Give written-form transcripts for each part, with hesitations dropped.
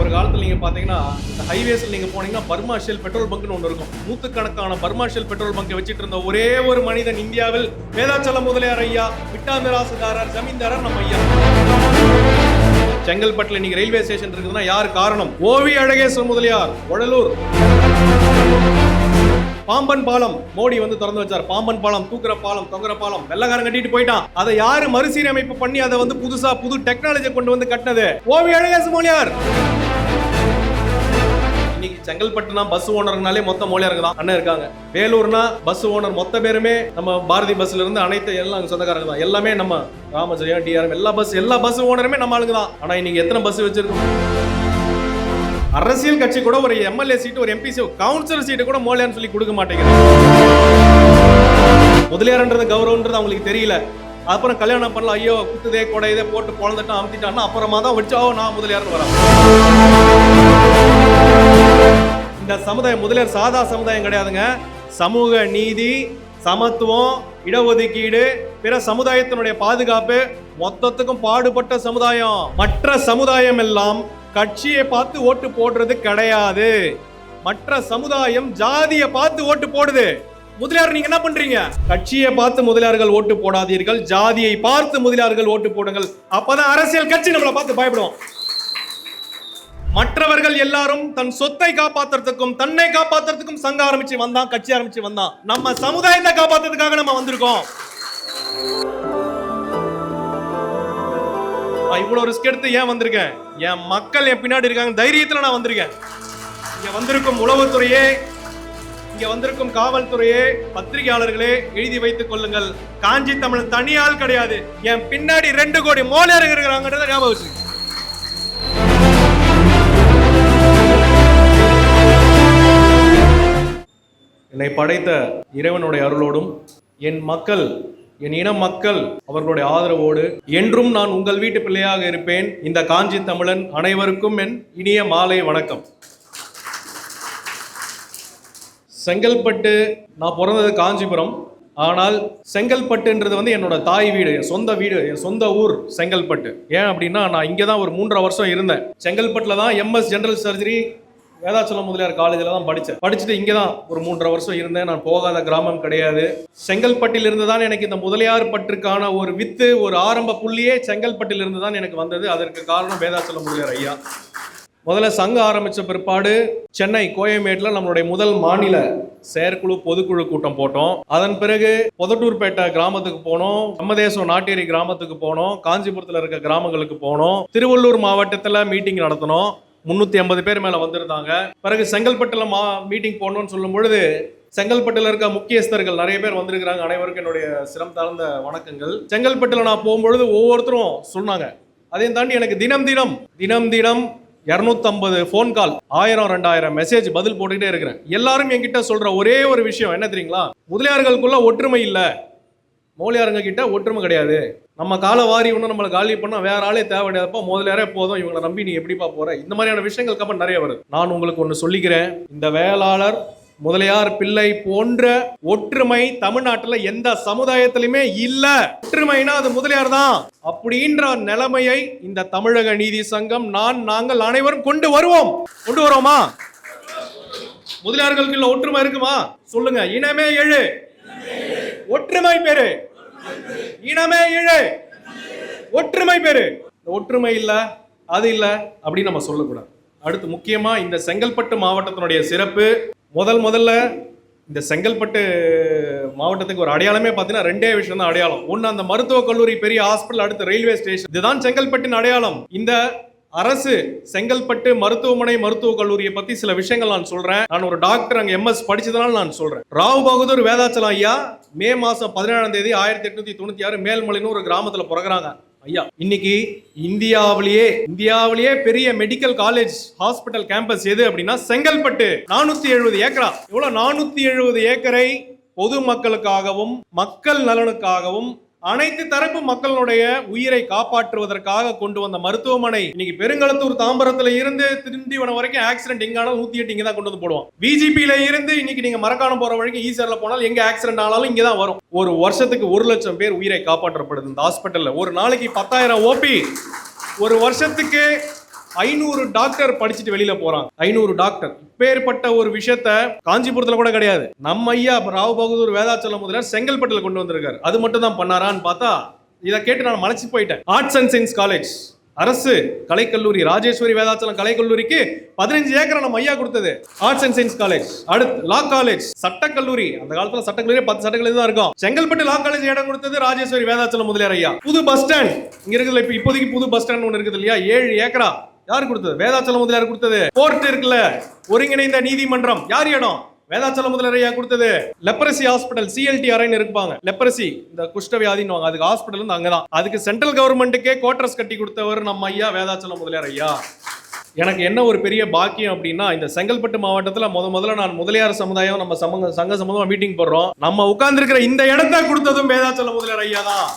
ஒரு காலத்தில் நீங்கள் பார்த்தீங்கன்னா இந்த ஹைவேஸில் நீங்கள் போனீங்கன்னா பர்மா ஷெல் பெட்ரோல் பங்க்னு ஒன்று இருக்கும். நூற்றுக்கணக்கான பர்மா ஷெல் பெட்ரோல் பங்கை வச்சுட்டு இருந்த ஒரே ஒரு மனிதன் இந்தியாவில் வேதாச்சலம் முதலியார் ஐயா, விட்டாமிராசுதாரர், ஜமீன்தாரர் நம்ம ஐயா. செங்கல்பட்டில் இன்னைக்கு ரயில்வே ஸ்டேஷன் இருக்குதுன்னா யார் காரணம்? ஓவி அழகேஸ்வரர் முதலியார், வடலூர். பாம்பன் பாலம் மோடி வந்து திறந்து வச்சார். பாம்பன் பாலம், தூக்குற பாலம், தொங்குற பாலம், வெள்ளக்காரன் கட்டிட்டு போயிட்டான். அதை யாரு மறுசீரமைப்பு பண்ணி அதை வந்து புதுசா புது டெக்னாலஜி கொண்டு வந்து கட்டினது? ஓவி அழகேஸ்வரர் மொழியார். இன்னைக்கு செங்கல்பட்டுனா பஸ் ஓனர்னாலே மொத்த மொழியாருங்க தான் அண்ணன் இருக்காங்க. வேலூர்னா பஸ் ஓனர் மொத்த பேருமே நம்ம பாரதி பஸ்ல இருந்து அனைத்து எல்லாம் சொந்தக்காரங்க தான். எல்லாமே நம்ம ராமஜெயம், டிஆர்எம், எல்லா பஸ் ஓனருமே நம்ம ஆளுங்க தான். ஆனா இன்னைக்கு எத்தனை பஸ் வச்சிருக்கோம்? அரசியல் கட்சி கூட ஒரு எம்எல்ஏ சீட்டு, ஒரு எம்பி சீட், கவுன்சிலர் சீட்டு கூட மோலியான்னு சொல்லி கொடுக்க மாட்டேங்கிறாங்க. முதலியார்ன்றது கௌரவன்றது அவங்களுக்கு தெரியல. அப்புறம் கல்யாணம் பண்ணலாம், ஐயோ குத்துதே கொடையதே போட்டு குழந்தைட்டான் அமுத்திட்டான்னா அப்புறமா தான் வச்சா நான் முதலியார்னு வரான். இந்த சமுதாயம் முதலியார் சாதா சமுதாயம் கிடையாதுங்க. சமூக நீதி, சமத்துவம், இடஒதுக்கீடு, பிற சமுதாயத்தினுடைய பாதுகாப்பு மொத்தத்துக்கும் பாடுபட்ட சமுதாயம். மற்ற சமுதாயம் எல்லாம் கட்சியை பார்த்து ஓட்டு போடுறது கிடையாது. மற்ற சமுதாயம் ஜாதியை பார்த்து ஓட்டு போடுது. முதலியார் நீங்க என்ன பண்றீங்க? கட்சியை பார்த்து முதலியார்கள் ஓட்டு போடாதீர்கள், ஜாதியை பார்த்து முதலியார்கள் ஓட்டு போடுங்கள். அப்பதான் அரசியல் கட்சி நம்மளை பார்த்து பயப்படுவோம். மற்றவர்கள் எல்லாரும் தன் சொத்தை காப்பாத்துறதுக்கும் தன்னை காப்பாத்துறதுக்கும் சங்கம் ஆரம்பிச்சு வந்தான், கட்சி ஆரம்பிச்சு வந்தான். நம்ம சமுதாயத்தை காப்பாத்துறதுக்காக நம்ம வந்திருக்கோம். இவ்வளவு ரிஸ்க் எடுத்து ஏன் வந்திருக்கேன்? என் மக்கள் என் பின்னாடி இருக்காங்க, தைரியத்துல நான் வந்திருக்கேன். இங்க வந்திருக்கும் உளவுத்துறையே, இங்க வந்திருக்கும் காவல்துறையே, பத்திரிகையாளர்களே எழுதி வைத்துக் கொள்ளுங்கள், காஞ்சி தமிழன் தனியால் கிடையாது. என் பின்னாடி 2 கோடி மோலியார் இருக்கிறாங்கன்றத ஞாபகம் வச்சு. என்னை படைத்த இறைவனுடைய அருளோடும் என் மக்கள், என் இன மக்கள் அவர்களுடைய ஆதரவோடு என்றும் நான் உங்கள் வீட்டு பிள்ளையாக இருப்பேன். இந்த காஞ்சி தமிழன் அனைவருக்கும் என் இனிய மாலை வணக்கம். செங்கல்பட்டு, நான் பிறந்தது காஞ்சிபுரம். ஆனால் செங்கல்பட்டுன்றது வந்து என்னோட தாய் வீடு, என் சொந்த வீடு, என் சொந்த ஊர் செங்கல்பட்டு. ஏன் அப்படின்னா நான் இங்கே தான் ஒரு 3.5 வருஷம் இருந்தேன். செங்கல்பட்டில் தான் MS general surgery Vedachalam Mudaliar காலேஜில் தான் படிச்சுட்டு இங்கே தான் ஒரு 3.5 வருஷம் இருந்தேன். நான் போகாத கிராமம் கிடையாது. செங்கல்பட்டில் இருந்து தான் எனக்கு இந்த முதலியார் பற்றுக்கான ஒரு வித்து, ஒரு ஆரம்ப புள்ளியே செங்கல்பட்டில் இருந்து தான் எனக்கு வந்தது. அதற்கு காரணம் வேதாச்சலம் முதலியார் ஐயா. முதல்ல சங்கம் ஆரம்பித்த பிற்பாடு சென்னை கோயம்பேட்டில் நம்மளுடைய முதல் மாநில செயற்குழு பொதுக்குழு கூட்டம் போட்டோம். அதன் பிறகு பொதட்டூர்பேட்டை கிராமத்துக்கு போனோம், நம்மதேசம் நாட்டேரி கிராமத்துக்கு போனோம், காஞ்சிபுரத்தில் இருக்க கிராமங்களுக்கு போனோம், திருவள்ளூர் மாவட்டத்தில் மீட்டிங் நடத்தினோம். 350 பேர் மேல வந்திருந்தாங்க. பிறகு செங்கல்பட்டுல மீட்டிங் போடணும்னு சொல்லும் பொழுது செங்கல்பட்டுல இருக்க முக்கியஸ்தர்கள் நிறைய பேர் வந்திருக்கிறாங்க. அனைவருக்கும் என்னுடைய சிரம் தாழ்ந்த வணக்கங்கள். செங்கல்பட்டுல நான் போகும்பொழுது ஒவ்வொருத்தரும் சொன்னாங்க. அதையும் தாண்டி எனக்கு தினம் தினம் 250 போன் கால், 1000-2000 மெசேஜ் பதில் போட்டுக்கிட்டே இருக்கிறேன். எல்லாரும் என்கிட்ட சொல்ற ஒரே ஒரு விஷயம் என்ன தெரியுங்களா? முதலியார்களுக்குள்ள ஒற்றுமை இல்ல, மோலியாருங்க கிட்ட ஒற்றுமை கிடையாது. நம்ம காலை வாரி ஒன்றும் நம்மளை காலி பண்ணா வேற ஆளே தேவைப்படாதப்போ முதலியாரே போதும், இவங்களை நம்பி நீ எப்படிப்பா போற? இந்த மாதிரியான விஷயங்கள் கப்ப நிறைய வருது. நான் உங்களுக்கு ஒன்று சொல்லிக்கிறேன், இந்த வேளாளர் முதலியார் பிள்ளை போன்ற ஒற்றுமை தமிழ்நாட்டில் எந்த சமுதாயத்திலுமே இல்ல. ஒற்றுமைனா அது முதலியார் தான் அப்படின்ற நிலைமையை இந்த தமிழக நீதி சங்கம் நாங்கள் அனைவரும் கொண்டு வருவோமா? முதலியார்களுக்கு ஒற்றுமை இருக்குமா? சொல்லுங்க. இனமே எழு, ஒற்றுமை பெரு. இனமே எழு, ஒற்றுமை பெரு. ஒற்றுமை இல்ல, அது இல்ல அப்படின்னு நம்ம சொல்லக்கூடாது. அடுத்து முக்கியமா இந்த செங்கல்பட்டு மாவட்டத்தினுடைய சிறப்பு, முதல்ல இந்த செங்கல்பட்டு மாவட்டத்துக்கு ஒரு அடையாளமே பார்த்தீங்கன்னா 2 விஷயம் தான் அடையாளம். ஒன்று அந்த மருத்துவக் கல்லூரி, பெரிய ஹாஸ்பிட்டல், அடுத்து ரயில்வே ஸ்டேஷன். இதுதான் செங்கல்பட்டின் அடையாளம். இந்த அரசு செங்கல்பட்டு மருத்துவமனை, மருத்துவக் கல்லூரியை பத்தி சில விஷயங்கள் நான் சொல்றேன். நான் ஒரு டாக்டர், அங்க எம்எஸ் படிச்சதுனால நான் சொல்றேன். ராவ் பகதூர் வேதாச்சலம் ஐயா மே மாசம் 17ஆம் தேதி 1896 மேல்மலைன்னு ஒரு கிராமத்துல பிறகுறாங்க ஐயா. இன்னைக்கு இந்தியாவிலேயே பெரிய மெடிக்கல் காலேஜ், ஹாஸ்பிட்டல் கேம்பஸ் எது அப்படின்னா செங்கல்பட்டு. 470 ஏக்கரா. இவ்வளவு 470 ஏக்கரை பொது மக்களுக்காகவும் மக்கள் நலனுக்காகவும் அனைத்து தரப்பு மக்களுடைய உயிரை காப்பாற்றுவதற்காக கொண்டு வந்த மருத்துவமனை. இன்னைக்கு பெருங்களத்தூர் தாம்பரத்துல இருந்து திண்டிவனம் வரைக்கும் ஆக்சிடென்ட் எங்கானாலும் 108 இங்க தான் கொண்டு வந்து போடுவோம். பிஜிபியில இருந்து இன்னைக்கு நீங்க மரக்காணம் போற வரைக்கும் ஈசர்ல போனாலும் எங்க ஆக்சிடென்ட் ஆனாலும் இங்க தான் வரும். ஒரு வருஷத்துக்கு 1 லட்சம் பேர் உயிரை காப்பாற்றப்படுது இந்த ஹாஸ்பிட்டல்ல. ஒரு நாளைக்கு 10,000 ஓபி, ஒரு வருஷத்துக்கு 500 டாக்டர் படிச்சுட்டு வெளியில போறாங்க. 500 டாக்டர். இப்பேற்பட்ட ஒரு விஷயத்த காஞ்சிபுரத்துல கூட கிடையாது. நம்ம ஐயா ராவ் பகதூர் வேதாச்சலம் முதலியார் செங்கல்பட்டுல கொண்டு வந்திருக்காரு. அது மட்டும் தான் பண்ணாரான்னு பார்த்தா இதை கேட்டு நான் மலைச்சு போயிட்டேன். ஆர்ட்ஸ் அண்ட் சயின்ஸ் காலேஜ், அரசு கலைக்கல்லூரி, ராஜேஸ்வரி வேதாச்சலம் கலைக்கல்லூரிக்கு 15 ஏக்கரை நம்ம ஐயா கொடுத்தது. Arts and science college. அடுத்து லா காலேஜ், சட்டக்கல்லூரி. அந்த காலத்துல சட்டக்கல்லூரி 10 சட்டக்கல்லூரி தான் இருக்கும். செங்கல்பட்டு லா காலேஜ் இடம் கொடுத்தது ராஜேஸ்வரி வேதாச்சலம் முதலியார் ஐயா. புது பஸ் ஸ்டாண்ட் இங்க இருக்குதுல, இப்போதைக்கு புது பஸ் ஸ்டாண்ட் ஒன்று இருக்குது இல்லையா, 7 ஏக்கரா யார் கொடுத்தது? வேதாச்சலம் முதலியார் கொடுத்தது. கோர்ட் இருக்குல்ல, ஒருங்கிணைந்த நீதிமன்றம், யார் இடம்? வேதாச்சலம் முதலியார் ஐயா கொடுத்தது. லெப்ரசி ஹாஸ்பிடல், சிஎல்டி அறைன்னு இருப்பாங்க, லெப்ரசி இந்த குஷ்டவியாதின்னு, அதுக்கு ஹாஸ்பிடல் வந்து அங்கதான். அதுக்கு சென்ட்ரல் கவர்மெண்ட்டுக்கே குவார்டர்ஸ் கட்டி கொடுத்தவர் நம்ம ஐயா வேதாச்சலம் முதலியார் ஐயா. எனக்கு என்ன ஒரு பெரிய பாக்கியம் அப்படின்னா, இந்த செங்கல்பட்டு மாவட்டத்துல முதல்ல நான் முதலியார் சமுதாயம் நம்ம சங்க சம்பந்தமா மீட்டிங் போடுறோம். நம்ம உட்கார்ந்து இருக்கிற இந்த இடத்த கொடுத்ததும் வேதாச்சலம் முதலியார் ஐயா தான்.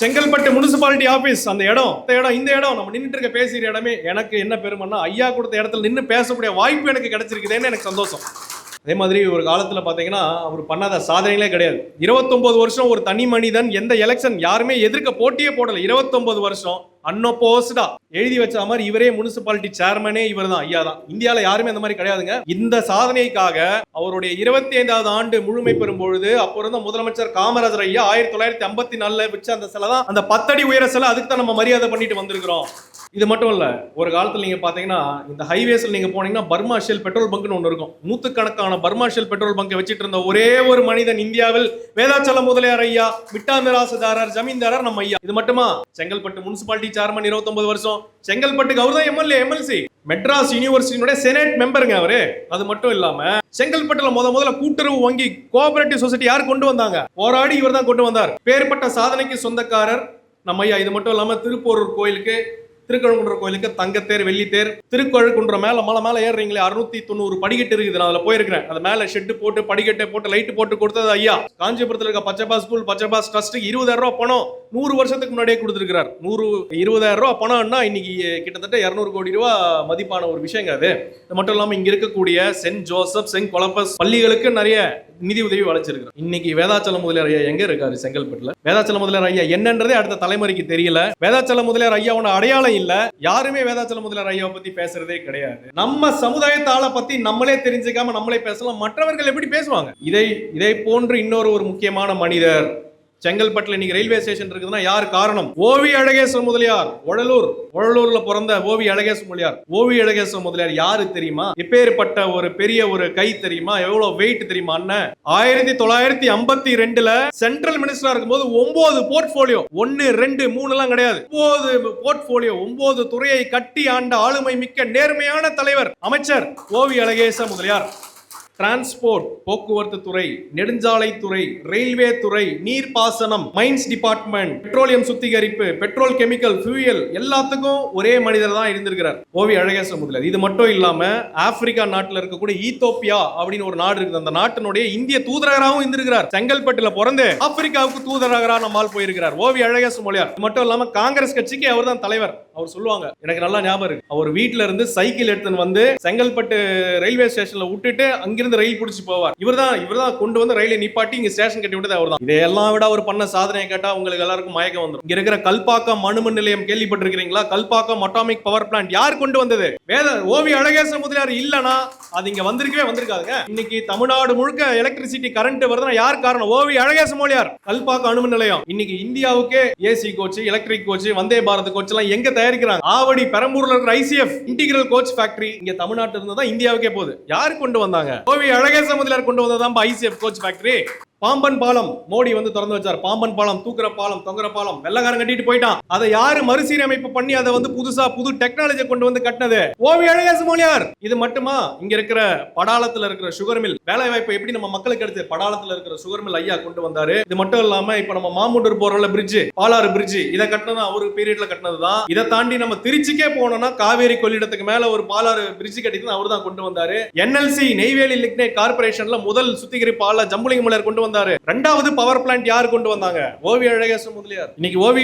செங்கல்பட்டு முனிசிபாலிட்டி ஆபீஸ், அந்த இடம், இந்த இடம் நம்ம நின்றுட்டு இருக்க பேசுற இடமே எனக்கு என்ன பெருமைன்னா, ஐயா கொடுத்த இடத்துல நின்று பேசக்கூடிய வாய்ப்பு எனக்கு கிடைச்சிருக்குதுன்னு எனக்கு சந்தோஷம். அதே மாதிரி ஒரு காலத்துல பாத்தீங்கன்னா அவர் பண்ணாத சாதனைகளே கிடையாது. 29 வருஷம் ஒரு தனி மனிதன், எந்த எலெக்ஷன் யாருமே எதிர்க்க போட்டியே போடல. 29 வருஷம் அன்னோபோஸ்டா எழுதி வச்ச மாதிரி இவரே முனிசிபாலிட்டி சேர்மனே இவர் தான், ஐயா தான். இந்தியால யாருமே அந்த மாதிரி கிடையாதுங்க. இந்த சாதனைக்காக அவருடைய 25வது ஆண்டு முழுமை பெறும் பொழுது அப்போ இருந்த முதலமைச்சர் காமராஜர் ஐயா 1954 வச்ச அந்த சிலை தான், அந்த 10 அடி உயர சிலை. அதுக்கு தான் நம்ம மரியாதை பண்ணிட்டு வந்திருக்கிறோம். இது மட்டும் இல்ல, ஒரு காலத்துல நீங்க பாத்தீங்கன்னா இந்த ஹைவேஸ்ல நீங்க போனீங்கன்னா பர்மா ஷெல் பெட்ரோல் பங்க்னு ஒன்று இருக்கும். நூத்துக்கணக்கான பர்மா ஷெல் பெட்ரோல் பங்கை வச்சிட்டு இருந்த ஒரே ஒரு மனிதன் இந்தியாவில் வேதாச்சலம் முதலியார் ஐயா. விட்டா மிராசுதாரர், ஜமீன்தாரர் நம்ம ஐயா. இது மட்டுமா, செங்கல்பட்டு முனிசிபாலிட்டி சேர்மன் 29 வருஷம். செங்கல்பட்டுக்கு அவர் தான் எம்எல்ஏ, எம்எல்சி. மெட்ராஸ் யூனிவர்சிட்டியோட செனட் மெம்பருங்க அவரு. அது மட்டும் இல்லாம செங்கல்பட்டுல முதல்ல கூட்டுறவு வங்கி, கோஆபரேட்டிவ் சொசைட்டி யார் கொண்டு வந்தாங்க? போராடி இவர் தான் கொண்டு வந்தார். பேர்பட்ட சாதனைக்கு சொந்தக்காரர் நம்ம ஐயா. இது மட்டும் இல்லாம திருப்போரூர் கோயிலுக்கு, திருக்கழுக்குன்ற கோயிலுக்கு தங்கத்தேர், வெள்ளித்தேர். திருக்கழுக்குன்ற மேல ஏறுறீங்களே 690 படிக்கட்டு இருக்குது. நான் அதுல போயிருக்கிறேன். அது மேல ஷெட்டு போட்டு, படிக்கட்டை போட்டு, லைட் போட்டு கொடுத்தது ஐயா. காஞ்சிபுரத்தில் இருக்க பச்சைபா ஸ்கூல், பச்சைபா ட்ரஸ்ட்டுக்கு 20,000 ரூபாய் பணம் 100 வருஷத்துக்கு முன்னாடியே கொடுத்திருக்கிறார். 20,000 ரூபாய் பணம்னா இன்னைக்கு கிட்டத்தட்ட 200 கோடி ரூபாய் மதிப்பான ஒரு விஷயங்க அது. இது மட்டும் இல்லாம இங்க இருக்கக்கூடிய சென்ட் ஜோசப், சென்ட் கொலம்பஸ் பள்ளிகளுக்கு நிறைய நிதி உதவி வளைச்சிருக்கிறோம். இன்னைக்கு வேதாச்சலம் முதலியார் ஐயா எங்க இருக்காரு? செங்கல்பட்டுல. வேதாச்சலம் முதலியார் ஐயா என்னன்றதே அடுத்த தலைமுறைக்கு தெரியல. வேதாச்சலம் முதலியார் ஐயாவோட அடையாளம் இல்ல. யாருமே வேதாச்சலம் முதலியார் ஐயாவை பத்தி பேசுறதே கிடையாது. நம்ம சமுதாயத்தால பத்தி நம்மளே தெரிஞ்சுக்காம நம்மளே பேசலாம், மற்றவர்கள் எப்படி பேசுவாங்க? இதை போன்று இன்னொரு ஒரு முக்கியமான மனிதர் செங்கல்பட்டுல இன்னைக்கு ரயில்வே ஸ்டேஷன் இருக்குதுன்னா யார் காரணம்? ஓவி அழகேஸ்வர முதலியார். ஒழலூர்ல பிறந்த ஓவி அழகேஸ்வர முதலியார். ஓவி அழகேஸ்வர முதலியார் யாரு தெரியுமா? இப்பேற்பட்ட ஒரு பெரிய ஒரு கை தெரியுமா? எவ்வளவு வெயிட் தெரியுமா? அண்ணன் 1952ல சென்ட்ரல் மினிஸ்டரா இருக்கும்போது 9 போர்ட்போலியோ, 1 2 3 எல்லாம் கிடையாது, 9 போர்ட்போலியோ, 9 துறையை கட்டி ஆண்ட ஆளுமை மிக்க நேர்மையான தலைவர் அமைச்சர் ஓவி அழகேச முதலியார். டிரான்ஸ்போர்ட், போக்குவரத்து துறை, நெடுஞ்சாலை துறை, ரயில்வே துறை, நீர்ப்பாசனம், மைன்ஸ் டிபார்ட்மெண்ட், பெட்ரோலியம் சுத்திகரிப்பு, பெட்ரோல் கெமிக்கல், ஃபியூயல், எல்லாத்துக்கும் ஒரே மனிதர் தான் இருந்திருக்கிறார் ஓவி அழகேச முதலியார். இது மட்டும் இல்லாம ஆப்பிரிக்கா நாட்டில் இருக்கக்கூடிய ஈத்தோப்பியா அப்படின்னு ஒரு நாடு இருக்குது. அந்த நாட்டினுடைய இந்திய தூதரகராகவும் இருந்திருக்கிறார். செங்கல்பட்டுல பிறந்து ஆப்பிரிக்காவுக்கு தூதரகரா நம்மால் போயிருக்கிறார் ஓவி அழகேச முதலியார். இது மட்டும் இல்லாம காங்கிரஸ் கட்சிக்கு அவர் தான் தலைவர். அவர் சொல்லுவாங்க, எனக்கு நல்லா ஞாபகம் இருக்கு, அவர் வீட்டுல இருந்து சைக்கிள் எடுத்துன்னு வந்து செங்கல்பட்டு ரயில்வே ஸ்டேஷன்ல விட்டுட்டு அங்கிருந்து ரயில் பிடிச்சு போவார். இவர்தான் கொண்டு வந்து ரயிலை நிப்பாட்டி இங்க ஸ்டேஷன் கட்டி விட்டது அவர் தான். இதையெல்லாம் விட அவர் பண்ண சாதனையை கேட்டா உங்களுக்கு எல்லாருக்கும் மயக்கம் வந்துடும். இங்க இருக்கிற கல்பாக்கம் அணுமின் நிலையம் கேள்விப்பட்டிருக்கிறீங்களா? கல்பாக்கம் அட்டாமிக் பவர் பிளான்ட் யார் கொண்டு வந்தது? ஓவி அழகேச முதலியார் இல்லனா அது இங்க வந்திருக்காதுங்க. இன்னைக்கு தமிழ்நாடு முழுக்க எலக்ட்ரிசிட்டி கரண்ட் வருதுன்னா யார் காரணம்? ஓவி அழகேச முதலியார். கல்பாக்கம் அணுமின் நிலையம் இன்னைக்கு இந்தியாவுக்கே AC coach, electric coach, Vande Bharat coach எல்லாம் எங்க தயாரிக்கிறாங்க? ஆவடி பெரம்பூர்ல இருக்கிற ஐசிஎஃப் இன்டிகிரல் கோச் ஃபேக்டரி இங்க தமிழ்நாட்டில் இருந்து தான் இந்தியாவுக்கே போகுது. யார் கொண்டு வந்தாங்க? ஓவி அழகேச முதலியார் கொண்டு வந்ததான் ஐசிஎஃப் கோச் ஃபேக்டரி. பாம்பன் பாலம் மோடி வந்து திறந்து வச்சார். பாம்பன் பாலம், தூக்குற பாலம், தொங்குற பாலம், வெள்ளக்காரன் கட்டிட்டு போயிட்டான். அதை யாரு மறுசீரமைப்பு பண்ணி அதை வந்து புது டெக்னாலஜி கொண்டு வந்து கட்டினது? ஓவி அழகேச முதலியார். இது மட்டுமா, இங்க இருக்கிற படாளத்துல இருக்கிற சுகர் மில் வேலை வாய்ப்பு எப்படி நம்ம மக்களுக்கு எடுத்து படாளத்துல இருக்கிற சுகர் மில் ஐயா கொண்டு வந்தாரு. இது மட்டும் இல்லாம இப்ப நம்ம மாமுண்டூர் போறோம்ல பிரிட்ஜ், பாலாறு பிரிட்ஜ், இதை கட்டினது அவரு பீரியட்ல கட்டினதுதான். இதை தாண்டி நம்ம திருச்சிக்கே போனோம்னா காவேரி கொள்ளிடத்துக்கு மேல ஒரு பாலாறு பிரிட்ஜ் கட்டிட்டு அவர் தான் கொண்டு வந்தாரு. என்எல்சி நெய்வேலி லிக்னைட் கார்பரேஷன்ல முதல் சுத்திகரிப்பு ஆள ஜம்புலிங்க முதலியார் கொண்டு வந்தாரு. இரண்டாவது பவர் பிளான்ட் யார் கொண்டு வந்தாங்க? ஓவி அழகேச முதலியார். இன்னைக்கு ஓவி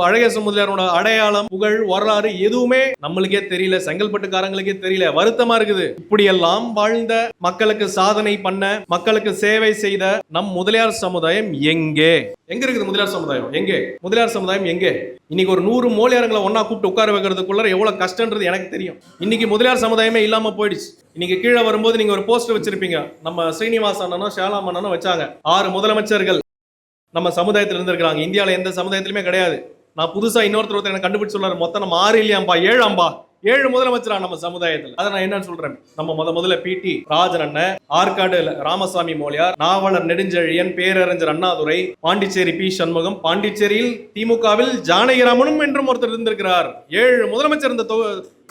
அழகேச முதலியாரோட அடையாளம், புகழ், வரலாறு எதுவுமே நம்மளுக்கே தெரியல, செங்கல்பட்டுக்காரங்களுக்கே தெரியல. வருத்தமா இருக்குது. இப்படி எல்லாம் வாழ்ந்த, மக்களுக்கு சாதனை பண்ண, மக்களுக்கு சேவை செய்த நம் முதலியார் சமுதாயம் எங்கே? எங்க இருக்குது முதலியார் சமுதாயம்? எங்கே முதலியார் சமுதாயம்? எங்கே? இன்னைக்கு ஒரு 100 மோலியாரங்களை ஒன்னா கூப்பிட்டு உட்கார வைக்கிறதுக்குள்ள எவ்வளவு கஷ்டன்றது எனக்கு தெரியும். இன்னைக்கு முதலியார் சமுதாயமே இல்லாம போயிடுச்சு. இன்னைக்கு கீழே வரும்போது நீங்க ஒரு போஸ்டர் வச்சிருப்பீங்க, நம்ம ஸ்ரீனிவாச அண்ணனும் ஷாலாம் அண்ணனும் வச்சாங்க. 6 முதலமைச்சர்கள் நம்ம சமுதாயத்தில் இருந்திருக்கிறாங்க. இந்தியாவில எந்த சமுதாயத்திலுமே கிடையாது. நான் புதுசா இன்னொருத்தர் எனக்கு கண்டுபிடிச்சு சொல்றாரு, மொத்தம் நம்ம 6 இல்லையாம்பா 7 முதலமைச்சரா நம்ம சமுதாயத்தில். அதை நான் என்னன்னு சொல்றேன், நம்ம முதல்ல பிடி ராஜன் அண்ணன், ஆற்காடு ராமசாமி மோலியார், நாவலர் நெடுஞ்செழியன், பேரறிஞர் அண்ணாதுரை, பாண்டிச்சேரி பி சண்முகம், பாண்டிச்சேரியில் திமுகவில் ஜானகிராமனும் என்றும் ஒருத்தர் இருந்திருக்கிறார். 7 முதலமைச்சர் இந்த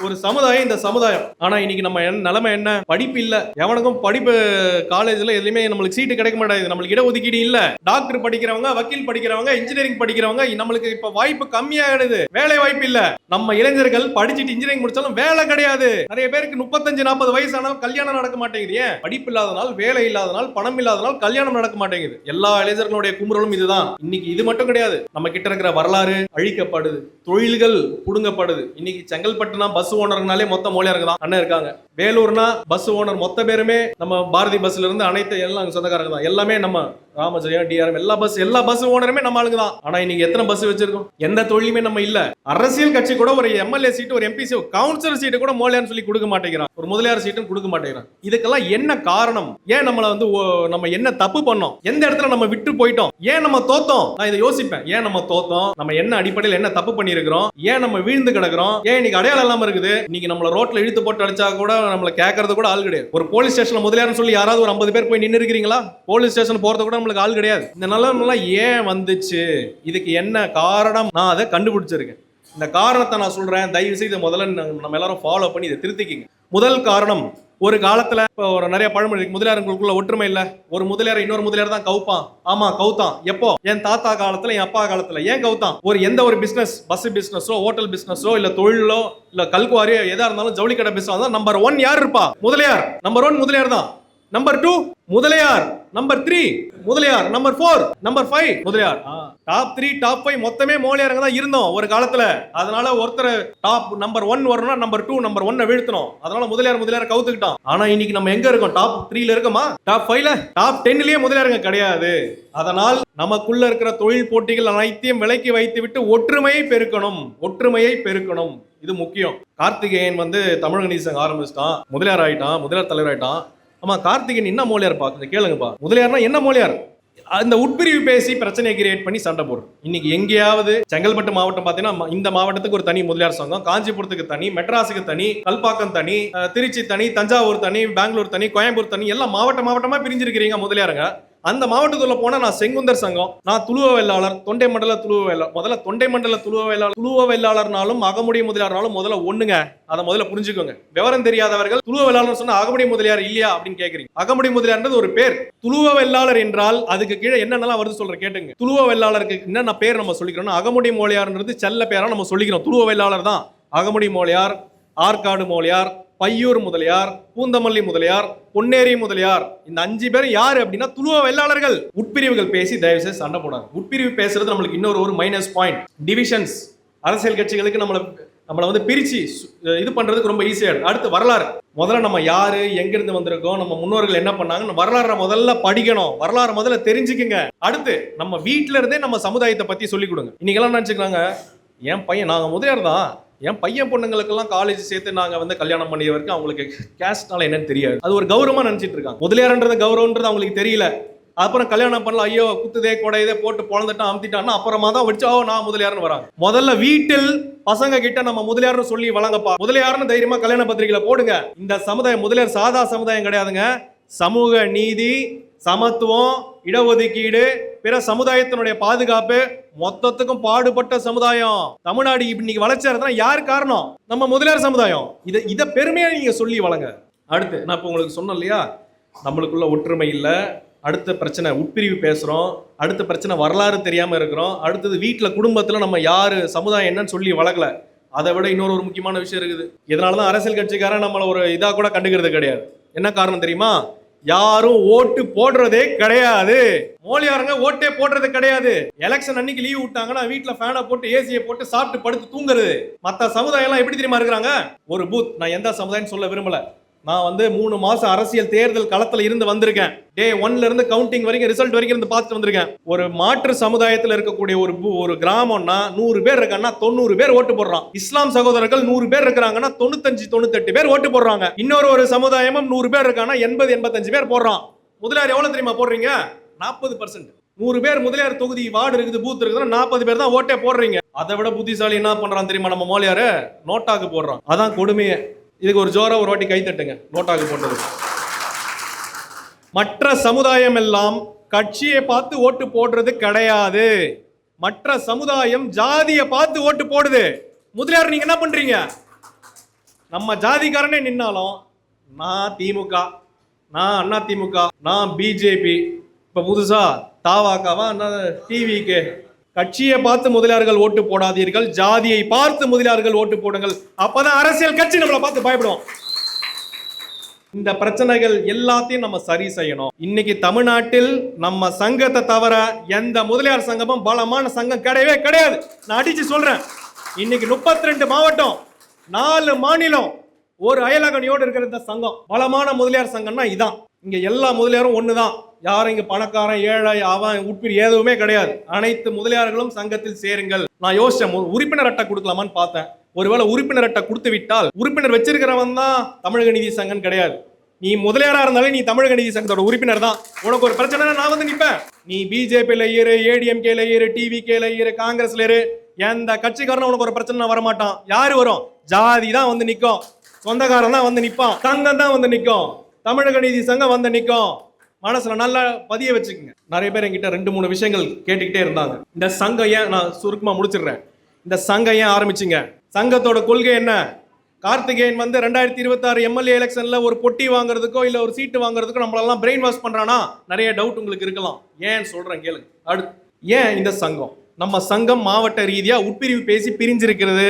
ஒரு சமுதாயம், இந்த சமுதாயம். ஆனா இன்னைக்கு நம்ம நிலைமை என்ன? படிப்பு இல்ல. எவனுக்கும் படிப்பு காலேஜ்ல எதுவுமே நம்மளுக்கு சீட்டு கிடைக்க மாட்டேங்குது. நம்மளுக்கு இடஒதுக்கீடு இல்ல. டாக்டர் படிக்கிறவங்க, வக்கீல் படிக்கிறவங்க, இன்ஜினியரிங் படிக்கிறவங்க, நம்மளுக்கு இப்ப வாய்ப்பு கம்மியாகிடுது. வேலை வாய்ப்பு இல்ல. நம்ம இளைஞர்கள் படிச்சுட்டு இன்ஜினியரிங் முடிச்சாலும் வேலை கிடையாது. நிறைய பேருக்கு 35-40 வயசானாலும் கல்யாணம் நடக்க மாட்டேங்குது. ஏன்? படிப்பு இல்லாதனால், வேலை இல்லாதனால், பணம் இல்லாதனால் கல்யாணம் நடக்க மாட்டேங்குது. எல்லா இளைஞர்களுடைய குமுறலும் இதுதான். இன்னைக்கு இது மட்டும் கிடையாது, நம்ம கிட்ட இருக்கிற வரலாறு அழிக்கப்படுது, தொழில்கள் புடுங்கப்படுது. இன்னைக்கு செங்கல்பட்டுனா பஸ் ஓனர்னாலே மொத்த மோலியாருங்க தான் அண்ணன் இருக்காங்க. வேலூர்னா பஸ் ஓனர் மொத்த பேருமே நம்ம பாரதி பஸ்ல இருந்து அனைத்து எல்லாம் சொந்தக்காரங்க தான். எல்லாமே நம்ம ராமஜெயம், டிஆர்எம், எல்லா பஸ் ஓனருமே நம்ம ஆளுங்க தான். ஆனா இன்னைக்கு எத்தனை பஸ் வச்சிருக்கோம்? எந்த தொழிலுமே நம்ம இல்ல. அரசியல் கட்சி கூட ஒரு எம்எல்ஏ சீட்டு, ஒரு எம்பி சீட், கவுன்சிலர் சீட்டு கூட மோலியார்னு சொல்லி கொடுக்க மாட்டேங்கிறான். ஒரு முதலியார் சீட்டும் கொடுக்க மாட்டேங்கிறான். இதுக்கெல்லாம் என்ன காரணம்? ஏன் நம்மள நம்ம என்ன தப்பு பண்ணோம்? எந்த இடத்துல நம்ம விட்டு போயிட்டோம்? ஏன் நம்ம தோத்தோம்? நான் இதை யோசிப்பேன். ஏன் நம்ம தோத்தோம்? நம்ம என்ன அடிப்படையில் என்ன தப்பு பண்ணிருக்கிறோம்? ஏன் நம்ம வீழ்ந்து கிடக்கிறோம்? ஏன் இன்னைக்கு அடையாளம் இல்லாம இருக்குது? இன்னைக்கு நம்மள ரோட்ல இழுத்து போட்டு அடிச்சா கூட நம்மள கேட்கறது கூட ஆள் கிடையாது. ஒரு போலீஸ் ஸ்டேஷன்ல முதலியார்னு சொல்லி யாராவது ஒரு 50 பேர் போய் நின்று இருக்கிறீங்களா? போலீஸ் ஸ்டேஷன் போறது கூட நம்மளுக்கு ஆள் கிடையாது. இந்த நிலைமை ஏன் வந்துச்சு? இதுக்கு என்ன காரணம்? நான் அதை கண்டுபிடிச்சிருக்கேன். இந்த காரணத்தை நான் சொல்றேன். தயவு செய்து முதல்ல நம்ம எல்லாரும் ஃபாலோ பண்ணி இதை திருத்திக்கிங்க. முதல் காரணம், ஒரு காலத்துல ஒரு நிறைய பழமொழி, முதலியாருக்குள்ள ஒற்றுமை இல்ல. ஒரு முதலியார் இன்னொரு முதலியார் தான் கவுப்பான். ஆமா கவுத்தான். எப்போ? என் தாத்தா காலத்துல, என் அப்பா காலத்துல. ஏன் கவுத்தான்? எந்த ஒரு பிசினஸ், பஸ் பிசினஸோ, ஹோட்டல் பிசினஸோ, இல்ல தொழிலோ, இல்ல கல்குவாரியோ, எதா இருந்தாலும் ஜவுளி கடை பிசினஸ் நம்பர் 1 யார் இருப்பா? முதலியார். நம்பர் 1 முதலியார் தான். Number 2 Mudaliar. Number 3 Mudaliar. Number 4 number 5 Mudaliar. Top 3 top 5 மொத்தமே மோலியாருங்க தான் இருந்தோம் ஒரு காலத்துல. அதனால ஒருத்தர் டாப் நம்பர் 1 வரணும்னா நம்பர் 2 நம்பர் 1 வீழ்த்தணும். அதனால முதலியார் கவுத்துக்கிட்டான். ஆனா இன்னைக்கு நம்ம எங்க இருக்கோம்? டாப் 3ல இருக்கோமா? டாப் 5ல, டாப் 10லயே முதலியாருங்க கிடையாது. அதனால் நமக்குள்ள இருக்கிற தொழில் போட்டிகள் அனைத்தையும் விலக்கி வைத்து விட்டு ஒற்றுமையை பெருக்கணும். இது முக்கியம். கார்த்திகேயன் தமிழக நீதி சங்கம் ஆரம்பிச்சிட்டான், முதலியார் ஆயிட்டான், முதலியார் தலைவர் ஆயிட்டான். ஆமா, கார்த்திகேயன் என்ன மோலியார்ப்பா? கொஞ்சம் கேளுங்கப்பா. முதலியார்னா என்ன மோலியார்? அந்த உட்பிரிவு பேசி பிரச்சனையை கிரியேட் பண்ணி சண்டை போடுறோம். இன்னைக்கு எங்கேயாவது செங்கல்பட்டு மாவட்டம் பாத்தீங்கன்னா இந்த மாவட்டத்துக்கு ஒரு தனி முதலியார் சங்கம், காஞ்சிபுரத்துக்கு தனி, மெட்ராஸுக்கு தனி, கல்பாக்கம் தனி, திருச்சி தனி, தஞ்சாவூர் தனி, பெங்களூர் தனி, கோயம்புத்தூர் தனி, எல்லாம் மாவட்டமா பிரிஞ்சிருக்கிறீங்க முதலியாருங்க. அந்த மாவட்டத்துல போனா நான் செங்குந்தர் சங்கம், நான் துளுவ வெள்ளாளர், தொண்டை மண்டல துளுவ வெள்ளாளர். முதல்ல தொண்டை மண்டல துளுவ வெள்ளாளர்னாலும் அகமுடைய முதலியார்னாலும் முதல்ல ஒண்ணுங்க. அதை முதல்ல புரிஞ்சுக்கோங்க. விவரம் தெரியாதவர்கள் துளுவ வெள்ளாளர் சொன்னா அகமுடைய முதலியார் இல்லையா அப்படின்னு கேக்குறீங்க. அகமுடைய முதலியார்ன்றது ஒரு பேர். துளுவ வெள்ளாளர் என்றால் அதுக்கு கீழே என்னென்னலாம் வருது சொல்ற கேட்டுங்க. துளுவ வெள்ளாளருக்கு என்னென்ன பேர் நம்ம சொல்லிக்கிறோம்? அகமுடைய மோலியார்ன்றது செல்ல பேரா நம்ம சொல்லிக்கிறோம். துளுவ வெள்ளாளர் தான் அகமுடைய மோலியார், ஆற்காடு மோலியார், பையூர் முதலியார், பூந்தமல்லி முதலியார், பொன்னேரி முதலியார். இந்த 5 பேர் யாரு அப்படின்னா துளுவ வெள்ளாளர்கள். உட்பிரிவுகள் பேசி தயவு செய்து சண்டை போடாது. உட்பிரிவு பேசுறது நம்மளுக்கு இன்னொரு மைனஸ் பாயிண்ட். டிவிஷன்ஸ், அரசியல் கட்சிகளுக்கு நம்மள பிரிச்சு இது பண்றதுக்கு ரொம்ப ஈஸியா இருக்கு. அடுத்து வரலாறு. முதல்ல நம்ம யாரு, எங்க இருந்து வந்திருக்கோம், நம்ம முன்னோர்கள் என்ன பண்ணாங்க, வரலாறு முதல்ல படிக்கணும். வரலாறு முதல்ல தெரிஞ்சுக்குங்க. அடுத்து நம்ம வீட்டுல இருந்தே நம்ம சமுதாயத்தை பத்தி சொல்லி கொடுங்க. இன்னைக்கு எல்லாம் நினைச்சுக்கிறாங்க, என் பையன், நாங்க முதலியார் தான், என் பையன் பொண்ணுங்களுக்கெல்லாம் காலேஜ் சேர்த்து நாங்க கல்யாணம் பண்ணியவருக்கு அவங்களுக்கு கேஸ்ட்னால என்னன்னு தெரியாது. அது ஒரு கௌரவமா நினைச்சிட்டு இருக்காங்க. முதலியார்ன்றது கௌரவன்றது அவங்களுக்கு தெரியல. அப்புறம் கல்யாணம் பண்ணல, ஐயோ குத்துதே கொடையதே போட்டு பொழந்துட்டான் அமுத்திட்டான்னா அப்புறமா தான் வச்சோ நான் முதலியார்னு வராங்க. முதல்ல வீட்டில் பசங்க கிட்ட நம்ம முதலியார்னு சொல்லி வழங்கப்பா. முதலியார்னு தைரியமா கல்யாண பத்திரிகையில போடுங்க. இந்த சமுதாயம் முதலியார் சாதா சமுதாயம் கிடையாதுங்க. சமூக நீதி, சமத்துவம், இடஒதுக்கீடு, பிற சமுதாயத்தினுடைய பாதுகாப்பு, மொத்தத்துக்கும் பாடுபட்ட சமுதாயம். தமிழ்நாடு இன்னைக்கு வளர்ச்சி யார் காரணம்? நம்ம முதலியார் சமுதாயம். இத பெருமையா நீங்க சொல்லி வழங்க. அடுத்து நான் இப்ப உங்களுக்கு சொன்னேன் இல்லையா, நம்மளுக்குள்ள ஒற்றுமை இல்ல. அடுத்த பிரச்சனை உட்பிரிவு பேசுறோம். அடுத்த பிரச்சனை வரலாறு தெரியாம இருக்கிறோம். அடுத்தது வீட்டுல குடும்பத்துல நம்ம யாரு சமுதாயம் என்னன்னு சொல்லி வளர்க்கல. அதை விட இன்னொரு முக்கியமான விஷயம் இருக்குது. இதனாலதான் அரசியல் கட்சிக்காரன் நம்மள ஒரு இதா கூட கண்டுக்கிறது கிடையாது. என்ன காரணம் தெரியுமா? யாரும் ஓட்டு போடுறதே கிடையாது. மோலியாருங்க ஓட்டே போடுறது கிடையாது. எலெக்ஷன் அன்னைக்கு லீவ் விட்டாங்கன்னா வீட்டுல ஃபேனை போட்டு ஏசியை போட்டு சாப்பிட்டு படுத்து தூங்குறது. மத்த சமுதாயம் எல்லாம் எப்படி தெரியுமா இருக்கிறாங்க? ஒரு பூத், நான் எந்த சமுதாயம் சொல்ல விரும்பல, நான் வந்து 3 மாசம் அரசியல் தேர்தல் களத்துல இருந்து வந்திருக்கேன். டே 1ல இருந்து கவுண்டிங் வரைக்கும் ரிசல்ட் வரைக்கும் இருந்து பார்த்துட்டு வந்திருக்கேன். ஒரு மாற்று சமுதாயத்தில் இருக்கக்கூடிய ஒரு கிராமம்னா 100 பேர் இருக்காங்கன்னா 90 பேர் ஓட்டு போடுறான். இஸ்லாம் சகோதரர்கள் 100 பேர் இருக்காங்கன்னா 95-98 பேர் ஓட்டு போடுறாங்க. இன்னொரு சமுதாயமும் 100 பேர் இருக்காங்கன்னா 80-85 பேர் போடுறான். முதலியார் எவ்வளவு தெரியுமா போடுறீங்க? 40%. 100 பேர் முதலியார் தொகுதி வார்டு இருக்குது, பூத் இருக்குதுன்னா 40 பேர் தான் ஓட்டே போடுறீங்க. அதை விட புத்திசாலி என்ன பண்றான் தெரியுமா நம்ம மோலியாரு? நோட்டாக்கு போடுறான். அதான் கொடுமையே. இதுக்கு ஒரு ஜோரா ஒரு வாட்டி கை தட்டுங்க. நோட்டாக்கு போட்டது. மற்ற சமுதாயம் எல்லாம் கட்சியை பார்த்து ஓட்டு போடுறது கிடையாது. மற்ற சமுதாயம் ஜாதியை பார்த்து ஓட்டு போடுது. முதலியார் நீங்க என்ன பண்றீங்க? நம்ம ஜாதிக்காரனே நின்னாலும் நான் திமுக, நான் அண்ணா திமுக, நான் பிஜேபி, இப்ப புதுசா தாவாக்காவா டிவிக்கு. கட்சியை பார்த்து முதலியார்கள் ஓட்டு போடாதீர்கள், ஜாதியை பார்த்து முதலியார்கள் ஓட்டு போடுங்கள். அப்பதான் அரசியல் கட்சி நம்மளை பார்த்து பயப்படும். இந்த பிரச்சனைகள் எல்லாத்தையும் நம்ம சரி செய்யணும். இன்னைக்கு தமிழ்நாட்டில் நம்ம சங்கத்தை தவிர எந்த முதலியார் சங்கமும் பலமான சங்கம் கிடையவே கிடையாது. நான் அடிச்சு சொல்றேன். இன்னைக்கு 32 மாவட்டம், 4 மாநிலம், ஒரு அயலகனியோடு இருக்கிற இந்த சங்கம் பலமான முதலியார் சங்கம்னா இதான். இங்க எல்லா முதலியாரும் ஒண்ணுதான். யாரும் இங்க பணக்காரன் ஏழை அவன் உட்பிரி எதுவுமே கிடையாது. அனைத்து முதலியார்களும் சங்கத்தில் சேருங்கள். நான் யோசிச்சேன் உறுப்பினர் அட்டை கொடுக்கலாமான்னு பார்த்தேன். ஒருவேளை உறுப்பினர் அட்டை கொடுத்து விட்டால் உறுப்பினர் வச்சிருக்கிறவன் தான் தமிழக நீதி சங்கம் கிடையாது. நீ முதலியாரா இருந்தாலே நீ தமிழக நீதி சங்கத்தோட உறுப்பினர் தான். உனக்கு ஒரு பிரச்சனை நான் வந்து நிப்பேன். நீ பிஜேபியில இரு, ஏடிஎம்கேல இரு, டிவிகேல இரு, காங்கிரஸ்ல இரு, எந்த கட்சிக்காரனும் உனக்கு ஒரு பிரச்சனை வரமாட்டான். யாரு வரும்? ஜாதி தான் வந்து நிக்கும், சொந்தக்காரன் தான் வந்து நிப்பான், சங்கம் தான் வந்து நிக்கும், தமிழக நீதி சங்கம் வந்து நிக்கும். மனசுல நல்லா பதிய வச்சுக்கோங்க. நிறைய பேர் என்கிட்ட 2-3 விஷயங்கள் கேட்டுக்கிட்டே இருந்தாங்க. இந்த சங்கம் ஏன், நான் சுருக்கமா முடிச்சிடுறேன். இந்த சங்கம் ஏன் ஆரம்பிச்சிங்க? சங்கத்தோட கொள்கை என்ன? கார்த்திகேயன் வந்து 2026 எம்எல்ஏ எலெக்ஷன்ல ஒரு பொட்டி வாங்குறதுக்கோ இல்ல ஒரு சீட்டு வாங்குறதுக்கோ நம்மளெல்லாம் பிரெயின் வாஷ் பண்றானா? நிறைய டவுட் உங்களுக்கு இருக்கலாம். ஏன் சொல்றேன் கேளுங்க. அடுத்து ஏன் இந்த சங்கம்? நம்ம சங்கம் மாவட்ட ரீதியா உட்பிரிவு பேசி பிரிஞ்சிருக்கிறது.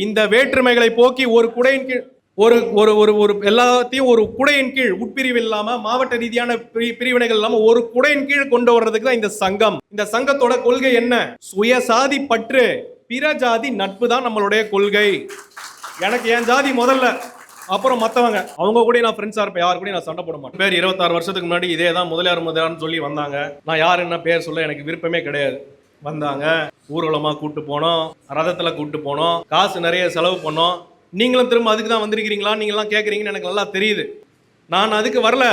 இந்த வேற்றுமைகளை போக்கி ஒரு குடையின் கீழ் ஒரு எல்லாத்தையும் ஒரு குடையின் கீழ், உட்பிரிவு இல்லாம மாவட்ட ரீதியான பிரிவினைகள் இல்லாம ஒரு குடையின் கீழ் கொண்டு வர்றதுக்கு தான் இந்த சங்கம். இந்த சங்கத்தோட கொள்கை என்ன? சுயசாதி பற்று, பிற ஜாதி நட்பு தான் நம்மளுடைய கொள்கை. எனக்கு என் ஜாதி முதல்ல, அப்புறம் மத்தவங்க. அவங்க கூட நான் ஃப்ரெண்ட்ஸா இருப்பேன். யாரு கூட நான் சண்டை போட மாட்டேன். பேர் 26 வருஷத்துக்கு முன்னாடி இதே தான் முதலியார்னு சொல்லி வந்தாங்க. நான் யாரு என்ன பேர் சொல்ல எனக்கு விருப்பமே கிடையாது. வந்தாங்க, ஊர்வலமா கூட்டு போனோம், ரதத்துல கூட்டு போனோம், காசு நிறைய செலவு பண்ணோம். நீங்களும் திரும்ப அதுக்கு தான் வந்திருக்கிறீங்களா நீங்களாம் கேட்குறீங்கன்னு எனக்கு நல்லா தெரியுது. நான் அதுக்கு வரல.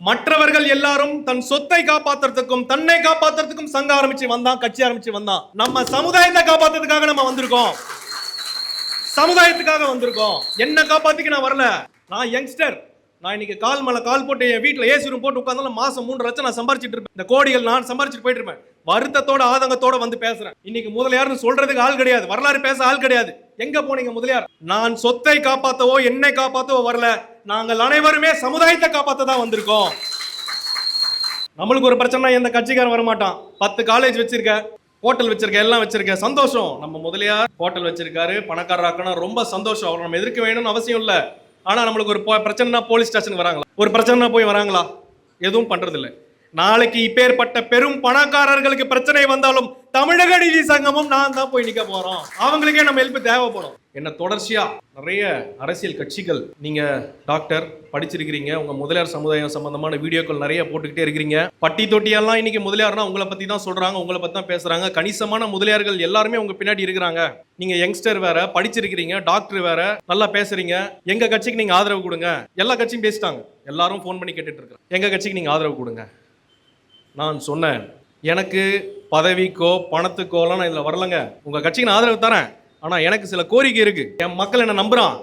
மற்றவர்கள் எல்லாரும் தன் சொத்தை காப்பாத்துறதுக்கும் தன்னை காப்பாத்துறதுக்கும் சங்கம் ஆரம்பிச்சு வந்தான், கட்சி ஆரம்பிச்சு வந்தான். நம்ம சமுதாயத்தை காப்பாத்துறதுக்காக நம்ம வந்திருக்கோம். சமுதாயத்துக்காக வந்திருக்கோம். என்ன காப்பாத்திக்க நான் வரல. நான் யங்ஸ்டர். நான் இன்னைக்கு கால் மேல கால் போட்டு என் வீட்டுல ஏசி ரூம் போட்டு உட்கார்ந்தாலும் மாசம் 3 லட்சம் நான் சம்பாரிச்சிட்டு இருப்பேன். இந்த கோடிகள் நான் சம்பாரிச்சிட்டு போயிட்டு இருப்பேன். வருத்தத்தோட ஆதங்கத்தோட வந்து பேசுறேன். இன்னைக்கு முதலியார்னு சொல்றதுக்கு ஆள் கிடையாது, வரலாறு பேச ஆள் கிடையாது. எங்க போனீங்க முதலியார்? நான் சொத்தை காப்பாத்தவோ என்னை காப்பாத்தவோ வரல. நாங்கள் அனைவருமே சமுதாயத்தை காப்பாத்த தான் வந்திருக்கோம். நம்மளுக்கு ஒரு பிரச்சனை எந்த கட்சிக்காரன் வரமாட்டான். 10 காலேஜ் வச்சிருக்க, ஹோட்டல் வச்சிருக்க, எல்லாம் வச்சிருக்க, சந்தோஷம். நம்ம முதலியார் ஹோட்டல் வச்சிருக்காரு, பணக்காரராக்கணும், ரொம்ப சந்தோஷம். அவர் நம்ம எதிர்க்க வேணும்னு அவசியம் இல்லை. ஆனா நம்மளுக்கு ஒரு பிரச்சனைனா போலீஸ் ஸ்டேஷனுக்கு வராங்களா? ஒரு பிரச்சனைனா போய் வராங்களா? எதுவும் பண்றது இல்லை. நாளைக்கு இப்பேற்பட்ட பெரும் பணக்காரர்களுக்கு பிரச்சனை வந்தாலும் தமிழக நீதி சங்கமும் நான் தான் போய் நிக்க போறோம். அவங்களுக்கே நம்ம ஹெல்ப் தேவைப்படும். என்ன தொடர்ச்சியா நிறைய அரசியல் கட்சிகள், நீங்க டாக்டர் படிச்சிருக்கிறீங்க, உங்க முதலியார் சமுதாயம் சம்பந்தமான வீடியோக்கள் நிறைய போட்டுக்கிட்டே இருக்கிறீங்க. பட்டி தொட்டியெல்லாம் இன்னைக்கு முதலியார்னா உங்களை பத்தி தான் சொல்றாங்க, உங்களை பத்தி தான் பேசுறாங்க. கணிசமான முதலியார்கள் எல்லாருமே உங்க பின்னாடி இருக்கிறாங்க. நீங்க யங்ஸ்டர் வேற, படிச்சிருக்கிறீங்க, டாக்டர் வேற, நல்லா பேசுறீங்க. எங்க கட்சிக்கு நீங்க ஆதரவு கொடுங்க. எல்லா கட்சியும் பேசிட்டாங்க, எல்லாரும் போன் பண்ணி கேட்டுட்டு இருக்காங்க, எங்க கட்சிக்கு நீங்க ஆதரவு கொடுங்க. நான் சொன்னேன், எனக்கு பதவிக்கோ பணத்துக்கோலாம் நான் இதில் வரலங்க. உங்கள் கட்சிக்கு நான் ஆதரவு தரேன். ஆனால் எனக்கு சில கோரிக்கை இருக்குது. என் மக்கள் என்ன நம்புகிறான்.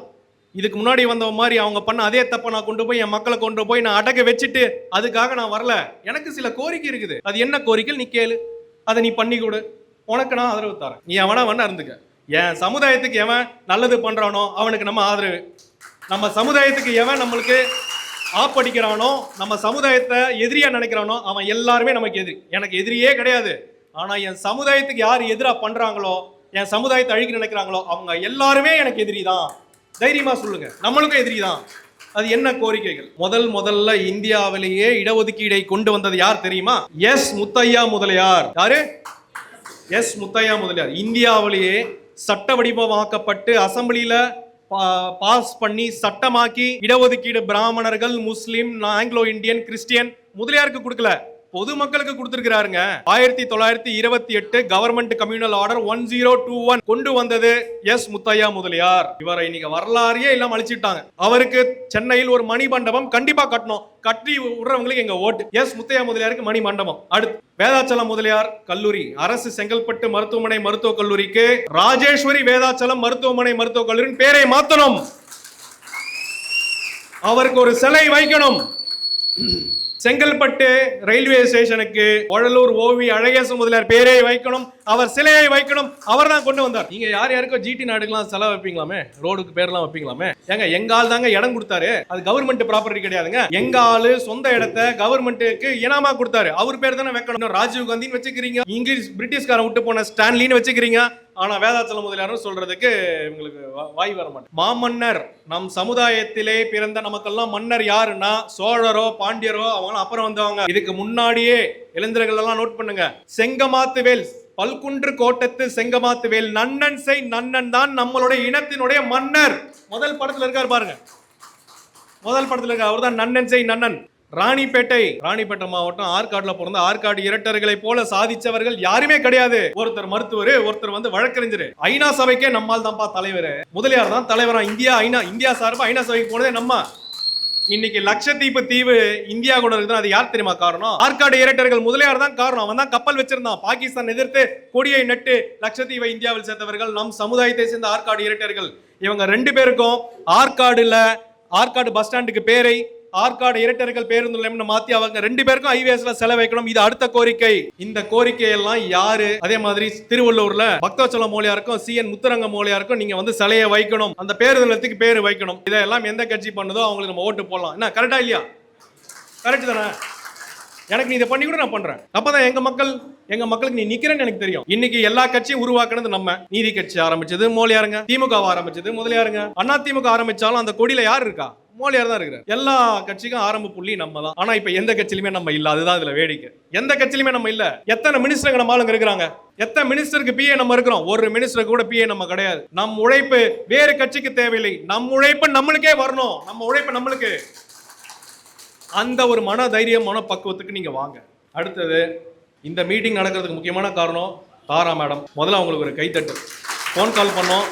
இதுக்கு முன்னாடி வந்த மாதிரி அவங்க பண்ண அதே தப்பை நான் கொண்டு போய் என் மக்களை கொண்டு போய் நான் அடக்க வச்சுட்டு அதுக்காக நான் வரல. எனக்கு சில கோரிக்கை இருக்குது. அது என்ன கோரிக்கை நீ கேளு, அதை நீ பண்ணி கொடு, உனக்கு நான் ஆதரவு தரேன். நீ எவனா வேணா இருந்துக்க. என் சமுதாயத்துக்கு எவன் நல்லது பண்ணுறானோ அவனுக்கு நம்ம ஆதரவு. நம்ம சமுதாயத்துக்கு எவன் நம்மளுக்கு ஆப்படிக்கிறானோ, நம்ம சமுதாயத்தை எதிரியா நினைக்கிறானோ, அவன் எல்லாருமே நமக்கு எதிரி. எனக்கு எதிரியே கிடையாது. ஆனா என் சமுதாயத்துக்கு யார் எதிரா பண்றாங்களோ, என் சமுதாயத்தை அழிக்க நினைக்கிறாங்களோ, அவங்க எல்லாருமே எனக்கு எதிரி தான். தைரியமா சொல்லுங்க, நம்மளுக்கும் எதிரி தான். அது என்ன கோரிக்கைகள்? முதல்ல இந்தியாவிலேயே இடஒதுக்கீடை கொண்டு வந்தது யார் தெரியுமா? எஸ் முத்தையா முதலியார். யாரு? எஸ் முத்தையா முதலியார். இந்தியாவிலேயே சட்ட வடிவமாக்கப்பட்டு அசம்பிளியில பாஸ் பண்ணி சட்டமாக்கி இடஒதுக்கீடு பிராமணர்கள், முஸ்லிம், ஆங்கிலோ இந்தியன், கிறிஸ்டியன் முதலியாருக்கு கொடுக்கல, பொதுமக்களுக்கு கொடுத்திருக்கிறாருங்க. 1928 கவர்மெண்ட் கம்யூனல் ஆர்டர் 1021 கொண்டு வந்தது எஸ் முத்தையா முதலியார். இவரை இன்னைக்கு வரலாறையே எல்லாம் அழிச்சிட்டாங்க. அவருக்கு சென்னையில் ஒரு மணி மண்டபம் கண்டிப்பா கட்டணும். கட்டி விடுறவங்களுக்கு எங்க ஓட்டு. எஸ் முத்தையா முதலியாருக்கு மணி மண்டபம். அடுத்து வேதாச்சலம் முதலியார் கல்லூரி, அரசு செங்கல்பட்டு மருத்துவமனை மருத்துவக் கல்லூரிக்கு ராஜேஸ்வரி வேதாச்சலம் மருத்துவமனை மருத்துவக் கல்லூரியின் பேரை மாத்தணும். அவருக்கு ஒரு சிலை வைக்கணும். செங்கல்பட்டு ரயில்வே ஸ்டேஷனுக்கு வடலூர் ஓவி அழகேச முதலியார் பேரை வைக்கணும். அவர் சிலையை வைக்கணும். அவர் தான் கொண்டு வந்தார். நீங்க யார் யாருக்கோ ஜிடி நாடுகளாம் செலவு வைப்பீங்களாமே, ரோடுக்கு பேர்லாம் வைப்பீங்களாமே. ஏங்க எங்க ஆள் தாங்க இடம் கொடுத்தாரு. அது கவர்மெண்ட் ப்ராப்பர்ட்டி கிடையாதுங்க. எங்க ஆளு சொந்த இடத்தை கவர்மெண்ட்டுக்கு இனாமா கொடுத்தாரு. அவர் பேர் தானே வைக்கணும். ராஜீவ் காந்தின்னு வச்சுக்கிறீங்க, இங்கிலீஷ் பிரிட்டிஷ்காரன் விட்டு போன ஸ்டான்லின்னு வச்சுக்கிறீங்க. ஆனா வேதாச்சலம் முதலியாரும் சொல்றதுக்கு உங்களுக்கு வாய் வர மாட்டேன். மாமன்னர் நம் சமுதாயத்திலே பிறந்த நமக்கெல்லாம் மன்னர் யாருன்னா சோழரோ பாண்டியரோ அவங்க அப்புறம் வந்தவங்க. இதுக்கு முன்னாடியே இளைஞர்கள் எல்லாம் நோட் பண்ணுங்க. செங்கமாத்து வேல், பல்குன்று கோட்டத்து செங்கமாத்து வேல், நன்னன் செய் நன்னன் தான் நம்மளுடைய இனத்தினுடைய மன்னர். முதல் படத்துல இருக்காரு பாருங்க, முதல் படத்துல இருக்காரு, அவர் தான் நன்னன் செய் நன்னன். ராணிப்பேட்டை மாவட்டம் ஆற்காடுல பிறந்த ஆற்காடு இரட்டர்களை போல சாதிச்சவர்கள் யாருமே கிடையாது. ஒருத்தர் மருத்துவர், ஒருத்தர் வழக்கறிஞர். ஐநா சபைக்கே நம்மால் தான்ப்பா தலைவர். முதலியார் தான் தலைவரா. இந்தியா சார்பா ஐநா சபைக்கு போனதே நம்ம. இன்னைக்கு லட்சத்தீவு தீவு இந்தியா கூட இருக்குது. அது யார் தெரியுமா காரணம்? ஆற்காடு இரட்டர்கள் முதலியார் தான் காரணம். அவன் தான் கப்பல் வச்சிருந்தான். பாகிஸ்தான் எதிர்த்து கொடியை நட்டு லட்சத்தீவை இந்தியாவில் சேர்த்தவர்கள் நம் சமுதாயத்தை சேர்ந்த ஆற்காடு இரட்டர்கள். இவங்க ரெண்டு பேருக்கும் ஆற்காடு பஸ் ஸ்டாண்டுக்கு பேரை ஆற்காடு இரட்டர்கள் பேருந்து நிலையம்னு மாத்தி அவங்க ரெண்டு பேருக்கும் ஐவேஸ்ல செலவு வைக்கணும். இது அடுத்த கோரிக்கை. இந்த கோரிக்கை எல்லாம் யாரு? அதே மாதிரி திருவள்ளூர்ல பக்தவச்சலம் மோலியாருக்கும் CN முத்துரங்க மோலியாருக்கும் நீங்க சிலையை வைக்கணும். அந்த பேருந்து நிலையத்துக்கு பேரு வைக்கணும். இதெல்லாம் எந்த கட்சி பண்ணுதோ அவங்களுக்கு நம்ம ஓட்டு போடலாம். என்ன கரெக்டா இல்லையா? கரெக்ட் தானே? எனக்கு நீ இதை பண்ணி கூட நான் பண்றேன். அப்பதான் எங்க மக்களுக்கு நீ நிக்கிறேன்னு எனக்கு தெரியும். இன்னைக்கு எல்லா கட்சியும் உருவாக்குனது நம்ம. நீதி கட்சி ஆரம்பிச்சது மோலியாருங்க, திமுக ஆரம்பிச்சது முதலியாருங்க, அண்ணா திமுக ஆரம்பிச்சாலும் அந்த கொடியில யார் இருக்கா? மோலியார் தான் இருக்கிறார். எல்லா கட்சிக்கும் ஆரம்ப புள்ளி நம்ம தான். ஆனா இப்ப எந்த கட்சியிலுமே நம்ம இல்ல. அதுதான் இதுல வேடிக்கை. எந்த கட்சியிலுமே நம்ம இல்ல. எத்தனை மினிஸ்டர் நம்ம ஆளுங்க இருக்கிறாங்க? எத்தனை மினிஸ்டருக்கு PA நம்ம இருக்கிறோம்? ஒரு மினிஸ்டருக்கு கூட PA நம்ம கிடையாது. நம் உழைப்பு வேறு கட்சிக்கு தேவையில்லை. நம் உழைப்பு நம்மளுக்கே வரணும். நம்ம உழைப்பு நம்மளுக்கு. அந்த ஒரு மன தைரியம், மன பக்குவத்துக்கு நீங்க வாங்க. அடுத்தது இந்த மீட்டிங் நடக்கிறதுக்கு முக்கியமான காரணம் தாரா மேடம். முதல்ல அவங்களுக்கு ஒரு கைத்தட்டு. ஃபோன் கால் பண்ணோம்,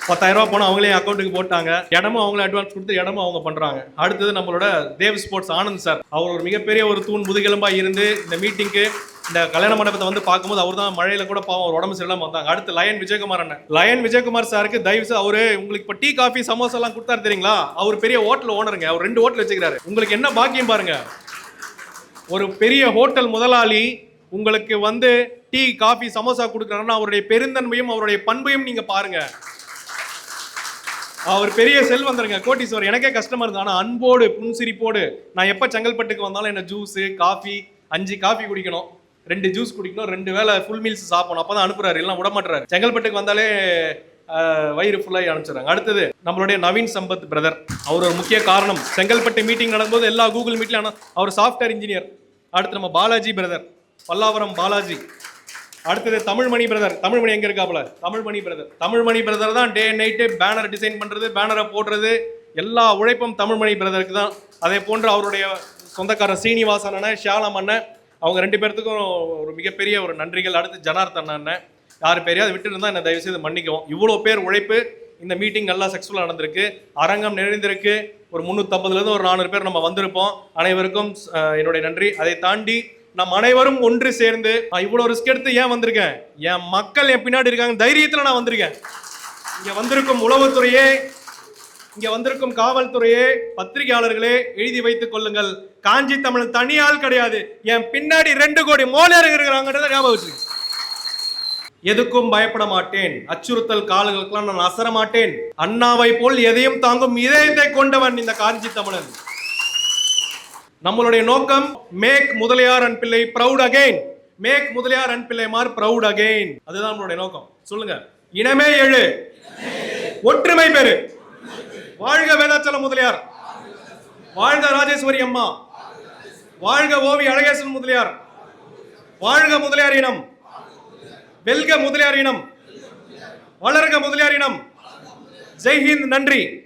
10,000 ரூபாய் போனோம், அவங்களே அக்கௌண்ட்டுக்கு போட்டாங்க. இடமும் அவங்களே அட்வான்ஸ் கொடுத்து இடமும் அவங்க பண்றாங்க. அடுத்தது நம்மளோட தேவ் ஸ்போர்ட்ஸ் ஆனந்த் சார். அவர் ஒரு மிகப்பெரிய ஒரு தூண் முதுகெலும்பா இருந்து இந்த மீட்டிங்க்கு இந்த கல்யாண மண்டபத்தை பார்க்கும்போது அவர் தான் மழையில கூட பாவம் அவர் உடம்பு சரியில்லாம வந்தாங்க. அடுத்து லயன் விஜயகுமார் சாருக்கு தயவு அவரு உங்களுக்கு இப்ப டீ காஃபி சமோசா எல்லாம் கொடுத்தாரு தெரியுங்களா? அவர் பெரிய ஹோட்டல் ஓனருங்க. அவர் 2 ஹோட்டல் வச்சுக்கிறாரு. உங்களுக்கு என்ன பாக்கியம் பாருங்க. ஒரு பெரிய ஹோட்டல் முதலாளி உங்களுக்கு டீ காஃபி சமோசா கொடுக்குறாருன்னா அவருடைய பெருந்தன்மையும் அவருடைய பண்பையும் நீங்க பாருங்க. அவர் பெரிய செல்வந்தருங்க, கோட்டீஸ்வரர். எனக்கே கஷ்டமா இருந்தது. ஆனா அன்போடு புன்சிரிப்போடு நான் எப்ப செங்கல்பட்டுக்கு வந்தாலும் என்ன ஜூஸ் காஃபி 5 காஃபி குடிக்கணும், 2 ஜூஸ் குடிக்கணும், 2 வேளை ஃபுல் மீல்ஸ் சாப்பிடணும். அப்பதான் அனுப்புறாரு, எல்லாம் விட மாட்டாரு. செங்கல்பட்டுக்கு வந்தாலே வயிறு ஃபுல்லாகி அனுப்பிச்சிடுறாங்க. அடுத்தது நம்மளுடைய நவீன் சம்பத் பிரதர். அவர் ஒரு முக்கிய காரணம். செங்கல்பட்டு மீட்டிங் நடக்கும்போது எல்லா கூகுள் மீட்லையும் அவர் சாஃப்ட்வேர் இன்ஜினியர். அடுத்து நம்ம பாலாஜி பிரதர், பல்லாவரம் பாலாஜி. அடுத்தது தமிழ்மணி பிரதர். தமிழ்மணி எங்க இருக்காப்ல? தமிழ்மணி பிரதர் தான் டே நைட்டு பேனர் டிசைன் பண்றது, பேனரை போடுறது, எல்லா உழைப்பும் தமிழ்மணி பிரதருக்கு தான். அதே போன்று அவருடைய சொந்தக்காரர் சீனிவாசன் அண்ணன், ஷியாலம் அண்ணன், அவங்க 2 பேர்த்துக்கும் ஒரு மிகப்பெரிய ஒரு நன்றிகள். அடுத்து ஜனார்த்தன் அண்ணன். யார் பேரையாவது விட்டு இருந்தா என்ன தயவு செய்து மன்னிக்கவும். இவ்வளோ பேர் உழைப்பு. இந்த மீட்டிங் நல்லா சக்ஸஸ்ஃபுல்லாக நடந்திருக்கு. அரங்கம் நிறைந்திருக்கு. ஒரு 350லேருந்து ஒரு 400 பேர் நம்ம வந்திருப்போம். அனைவருக்கும் என்னுடைய நன்றி. அதை தாண்டி நம் அனைவரும் ஒன்று சேர்ந்து இவ்வளவு ரிஸ்க் எடுத்து ஏன் வந்திருக்கேன்? என் மக்கள் என் பின்னாடி இருக்காங்க தைரியத்துல நான் வந்திருக்கேன். இங்க வந்திருக்கும் உளவுத்துறையே, இங்க வந்திருக்கும் காவல்துறையே, பத்திரிகையாளர்களே எழுதி வைத்துக் கொள்ளுங்கள். காஞ்சி தமிழன் தனியால் கிடையாது. என் பின்னாடி 2 கோடி மோலியார்கள் இருக்கிறாங்கன்றத ஞாபகம் வச்சுக்கோங்க. எதுக்கும் பயப்பட மாட்டேன். அச்சுறுத்தல் காலங்களுக்கெல்லாம் நான் அசர மாட்டேன். அண்ணாவை போல் எதையும் தாங்கும் இதயத்தை கொண்டவன் இந்த காஞ்சி தமிழன். நம்மளுடைய நோக்கம் make Mudaliar and Pillai proud again. Make Mudaliar and பிள்ளைமார் ப்ரௌட் அகைன். அதுதான் நம்மளுடைய நோக்கம். சொல்லுங்க. இனமே எழு, ஒற்றுமை பெறு. வாழ்க வேதாச்சலம் முதலியார், வாழ்க ராஜேஸ்வரி அம்மா, வாழ்க ஓவி அழகேசன் முதலியார், வாழ்க முதலியார் இனம், வெல்க முதலியார் இனம், வளர்க முதலியார் இனம், ஜெய் ஹிந்த், நன்றி.